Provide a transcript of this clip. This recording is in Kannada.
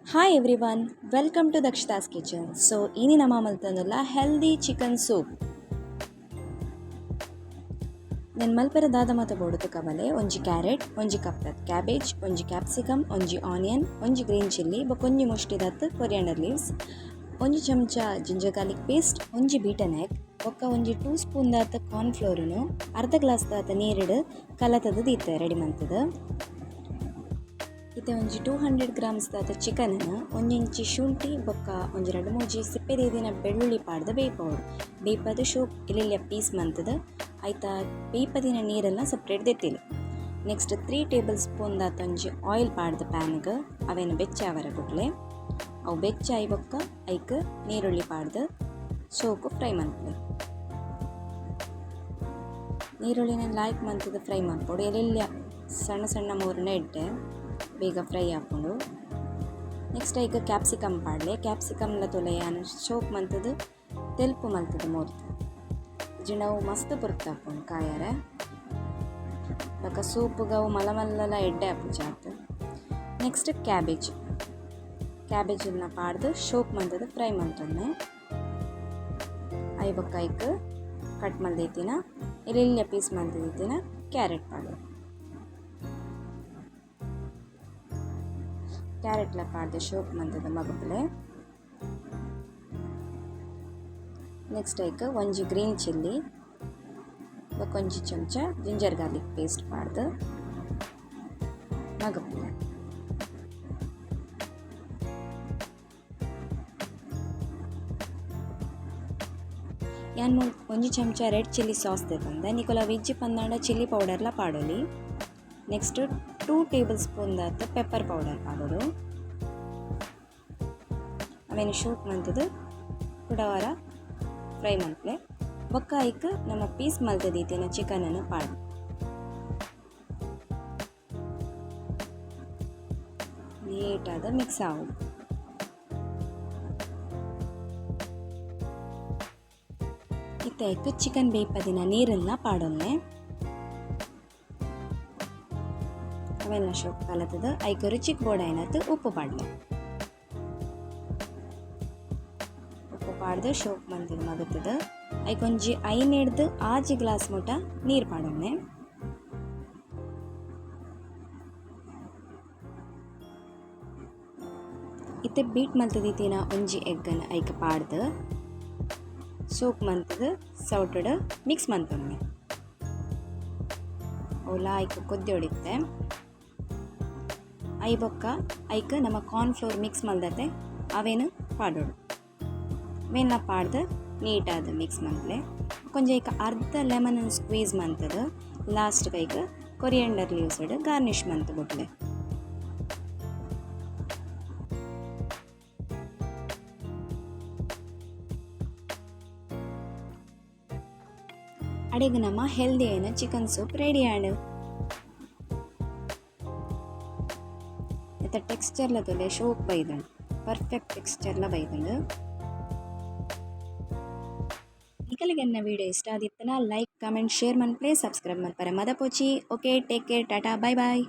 Hi everyone, welcome to Dakshita's Kitchen. So, ini nama maltanalla healthy chicken soup. Nen malpera dada mata bodutu kavale onji carrot, onji kaptat cabbage, onji capsicum, onji onion, onji green chilli, bokonji mushtidat coriander leaves, onji chamcha ginger garlic paste, onji beaten egg, ಒಕ್ಕ ಒಂಜಿ 2 ಸ್ಪೂನ್ ದಾತ ಕಾರ್ನ್ ಫ್ಲೋರ್ನು ಅರ್ಧ ಗ್ಲಾಸ್ ದಾತ ನೀರಿಡು ಕಲತದ ದೀತೆ ರೆಡಿ ಮಂತದ ಇತ್ತೆ ಒಂಜಿ 200 ಗ್ರಾಮ್ಸ್ ದಾತ ಚಿಕನ್ ಒಂಜಿಂಚಿ ಶುಂಠಿ ಬೊಕ್ಕ ಒಂಜಿ 2-3 ಸಿಪ್ಪೆ ದೀದಿನ ಬೆಳ್ಳುಳ್ಳಿ ಪಾಡ್ದು ಬೇಯ್ಪೋಡು ಬೇಯ್ಪದು ಶೋಕ್ ಇಲ್ಲೆಲ್ಲ ಪೀಸ್ ಮಂತದ ಐತ ಬೇಯ್ಪದಿನ ನೀರೆಲ್ಲ ಸಪ್ರೇಟ್ ದೆತ್ತಿಲು ನೆಕ್ಸ್ಟ್ 3 ಟೇಬಲ್ ಸ್ಪೂನ್ ದಾತ ಒಂಜಿ ಆಯಿಲ್ ಪಾಡ್ದು ಪ್ಯಾನ್ಗೆ ಅವೇನು ಬೆಚ್ಚ ಅವರ ಗುಡ್ಲೆ ಅವು ಬೆಚ್ಚ ಆಯ್ ಬೊಕ್ಕ ಐಕ್ ನೀರುಳ್ಳಿ ಪಾಡ್ದು ಸೋಕು ಫ್ರೈ ಮಂತ್ಲೆ ನೀರುಳ್ಳಿನ ಲಾಯ್ಕ್ ಮಂತದ ಫ್ರೈ ಮಾಡ್ಕೊಡು ಎಲ್ಲೆಲ್ಲ ಸಣ್ಣ ಸಣ್ಣ ಮೂರನ್ನ ಇಟ್ಟೆ ಬೇಗ ಫ್ರೈ ಹಾಕ್ಕೊಂಡು ನೆಕ್ಸ್ಟ್ ಈಗ ಕ್ಯಾಪ್ಸಿಕಮ್ ಪಾಡಲೆ ಕ್ಯಾಪ್ಸಿಕಮ್ಲ ತೊಲೆಯಾನು ಶೋಕ್ ಮಂತದ್ದು ತೆಲ್ಪು ಮಂತದ್ದು ಮೂರ್ತು ಜಿಣವು ಮಸ್ತ್ ಪುರ್ತು ಹಾಕೊಂಡು ಕಾಯಾರೆ ಬೊಕ್ಕ ಸೂಪ್ಗವು ಮಲಮಲ್ಲ ಎಡ್ಡೆ ಹಾಪು ಜಾತ್ ನೆಕ್ಸ್ಟ್ ಕ್ಯಾಬೇಜನ್ನ ಪಾಡ್ದು ಶೋಕ್ ಮಂತದ್ದು ಫ್ರೈ ಮಂತೊನ್ನೆ ಐ ಬೊಕ್ಕ ಐಕ್ ಕಟ್ ಮಲ್ದೈತಿನ ಎಲ್ಲೆಲ್ಲ ಪೀಸ್ ಮಲ್ದೈತಿನ ಕ್ಯಾರೆಟ್ ಪಾಡು ಕ್ಯಾರೆಟ್ಲ ಪಾಡ್ದು ಶೋಕ್ ಮಂತದ ಮಗಪಲೆ ನೆಕ್ಸ್ಟ್ ಐಕ್ ಒಂಜಿ ಗ್ರೀನ್ ಚಿಲ್ಲಿ ಒಂಜಿ ಚಮಚ ಜಿಂಜರ್ ಗಾರ್ಲಿಕ್ ಪೇಸ್ಟ್ ಪಾಡ್ದು ಮಗಪಲೆ ಯಾನ್ ಒಂಜಿ ಚಮಚ ರೆಡ್ ಚಿಲ್ಲಿ ಸಾಸ್ ತೆತಂದೆ ನಿಕೊಲ ವೆಜ್ ಪಂದಾಂಡ ಚಿಲ್ಲಿ ಪೌಡರ್ಲ ಪಾಡೊಲಿ ನೆಕ್ಸ್ಟ್ 2 ಟೇಬಲ್ ಸ್ಪೂನ್ ದಾತ ಪೆಪ್ಪರ್ ಪೌಡರ್ ಪಾಡೋಡು ಅವೇನು ಶೂಟ್ ಮಂತದ್ದು ಕುಡವಾರ ಫ್ರೈ ಮಂತ್ಲೆ ಬೊಕ್ಕ ಐಕ್ ನಮ್ಮ ಪೀಸ್ ಮಲ್ತದೀತಿನ ಚಿಕನನ್ನು ಪಾಡು ನೀಟಾದ ಮಿಕ್ಸ್ ಆಗೋದು ಇತ್ತ ಐಕ್ ಚಿಕನ್ ಬೇಯ್ಪದಿನ ನೀರನ್ನ ಪಾಡೊಲ್ಲೆ ಅವೆಲ್ಲ ಶೋಕ್ ಕಲತದ ಐಕ್ ರುಚಿಗೆ ಬೋಡಾಯ್ನತ್ತು ಉಪ್ಪು ಪಾಡ್ಲೆ ಉಪ್ಪು ಪಾಡ್ದು ಶೋಕ್ ಮಂತದ ಮಗತದ ಐಕ್ ಒಂಜಿ ಐನೆಡ್ದು ಆಜಿ ಗ್ಲಾಸ್ ಮುಟ ನೀರು ಪಾಡೊನ್ನೆ ಇತ್ತೆ ಬೀಟ್ ಮಲ್ತದೀತಿನ ಒಂಜಿ ಎಗ್ಗನ್ನು ಐಕ್ ಪಾಡ್ದು ಸೋಕ್ ಮಂತದ ಸೌಟಡ್ ಮಿಕ್ಸ್ ಮಂತೊನ್ನೆ ಅವುಲ ಐಕ್ ಕೊದ್ದೆ ಹೊಡಿತೆ ಐ ಬೊಕ್ಕ ಐಕ್ ನಮ್ಮ ಕಾರ್ನ್ ಫ್ಲೋರ್ ಮಿಕ್ಸ್ ಮಲ್ದತೆ ಅವೇನು ಪಾಡೋಡು ಅವೇನ ಪಾಡ್ದು ನೀಟಾದ ಮಿಕ್ಸ್ ಮಂತ್ಲೆ ಕೊಂಚ ಐಕ ಅರ್ಧ ಲೆಮನ್ ಸ್ಕ್ವೀಸ್ ಮಂತದ ಲಾಸ್ಟ್ಗೆ ಐಕ್ ಕೊರಿಯಂಡರ್ ಲೀವ್ಸ್ ಗಾರ್ನಿಷ್ ಮಂತ್ ಬಿಟ್ಲೆ ಅಡೆಗ್ ನಮ್ಮ ಹೆಲ್ದಿ ಏನ ಚಿಕನ್ ಸೂಪ್ ರೆಡಿ ಆಡು ಟೆಕ್ಸ್ಚರ್ಲ ತೊಲೆ ಶೋಕ್ ಬೈದಂಡು ಪರ್ಫೆಕ್ಟ್ ಟೆಕ್ಸ್ಚರ್ಲ ಬೈದಂಡು ಈಗಲಿಗೆ ನನ್ನ ವಿಡಿಯೋ ಇಷ್ಟ ಆದಿತ್ತನ ಲೈಕ್ ಕಮೆಂಟ್ ಶೇರ್ ಮನ್ಪ್ಲೆ ಸಬ್ಸ್ಕ್ರೈಬ್ ಮನ್ಪರೆ ಮದ ಪೋಚಿ okay take care tata bye ಬಾಯ್.